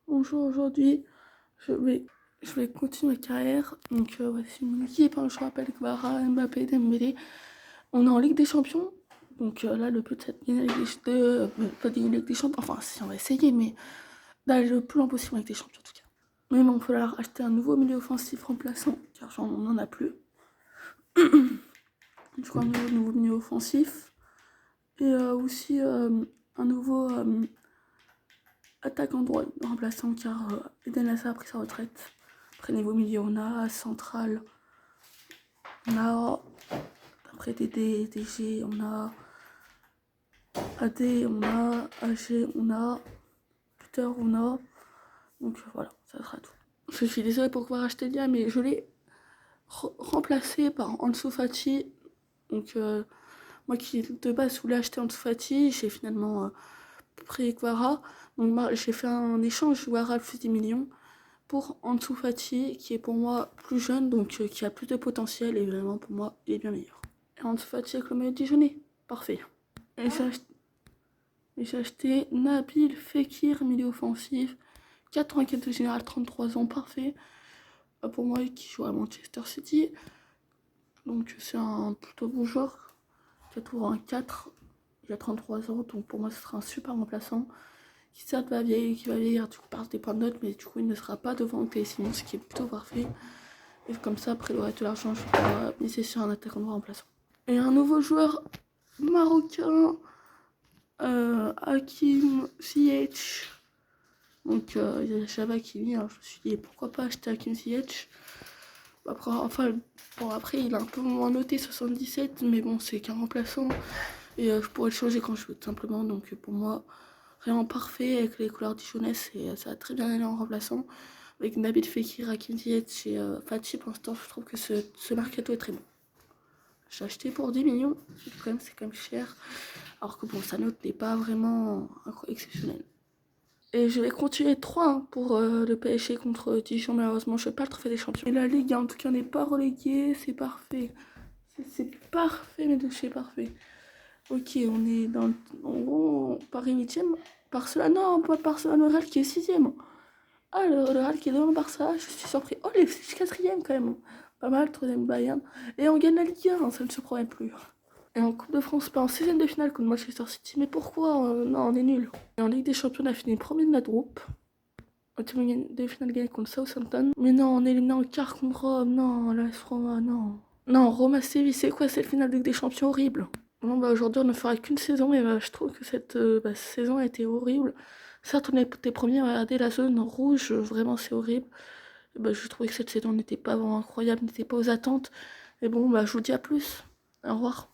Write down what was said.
Bonjour, aujourd'hui je vais, je vais continuer ma carrière. Donc voici mon équipe, hein. Je rappelle que Kvara, Mbappé, Dembélé. On est en Ligue des Champions. Donc là le but c'est de gagner la Ligue pas de gagner la Ligue des Champions. Enfin si on va essayer, mais d'aller le plus loin possible avec des champions en tout cas. Mais bon, il va falloir acheter un nouveau milieu offensif remplaçant, car on n'en a plus. Je crois un nouveau milieu offensif. Et aussi un nouveau attaquant droit remplaçant, car Eden Hazard a pris sa retraite. Après niveau milieu, on a central, on a après DD, DG, on a AD, on a AG, on a Peter, on a. Donc voilà, ça sera tout. Je suis désolée pour pouvoir acheter Dia, mais je l'ai remplacé par Ansu Fati. Donc moi qui de base voulais acheter Ansu Fati, j'ai finalement pris Kvara. Donc j'ai fait un échange Kvara plus 10 millions pour Ansu Fati, qui est pour moi plus jeune, donc qui a plus de potentiel, et vraiment pour moi il est bien meilleur. Et Ansu Fati avec le maillot déjeuner, parfait. Et j'ai acheté Nabil Fekir, milieu offensif, 84 de général, 33 ans, parfait. Pour moi qui joue à Manchester City, donc c'est un plutôt bon joueur, qui a toujours un 4, il a 33 ans, donc pour moi ce sera un super remplaçant. Qui certes va vieillir du coup par des points de notes, mais du coup il ne sera pas devant Théo Simon, ce qui est plutôt parfait. Et comme ça, après le reste de l'argent, je vais miser sur un attaquant droit remplaçant. Et un nouveau joueur marocain, Hakim Ziyech. Donc il y a Java qui vient, alors je me suis dit pourquoi pas acheter Hakim Ziyech. Après, après il est un peu moins noté, 77, mais bon c'est qu'un remplaçant. Et je pourrais le changer quand je veux tout simplement, donc pour moi vraiment parfait avec les couleurs dijonnaises, et ça a très bien allé en remplaçant. Avec Nabil Fekir, Hakim Ziyech et Fati, pour l'instant je trouve que ce mercato est très bon. J'ai acheté pour 10 millions, c'est quand même cher, alors que bon sa note n'est pas vraiment exceptionnelle. Et je vais continuer 3 pour le PSG contre Dijon, malheureusement je ne vais pas le trophée des champions. Et la Ligue en tout cas n'est pas reléguée, c'est parfait. C'est parfait, mes douches, c'est parfait. Ok, on est dans Paris 8ème. Barcelone, non, pas Barcelone, le Real qui est 6ème. Ah, le Real qui est devant le Barça, je suis surpris. Oh, les 4ème quand même. Pas mal, 3ème Bayern. Et on gagne la Ligue 1, ça ne me surprend même plus. Et en Coupe de France, pas en 16ème de finale contre Manchester City. Mais pourquoi non, on est nul. Et en Ligue des Champions, on a fini premier de notre groupe. On a des finales gagnées contre Southampton. Mais non, on est éliminé en quart contre Rome. Non, la Roma, non. Non, Roma Séville, c'est quoi cette finale de Ligue des Champions horrible? Bon, bah aujourd'hui on ne fera qu'une saison, mais je trouve que cette saison a été horrible. Certes, on était premiers à regarder la zone rouge, vraiment c'est horrible. Et je trouvais que cette saison n'était pas vraiment incroyable, n'était pas aux attentes. Et bon, je vous dis à plus. Au revoir.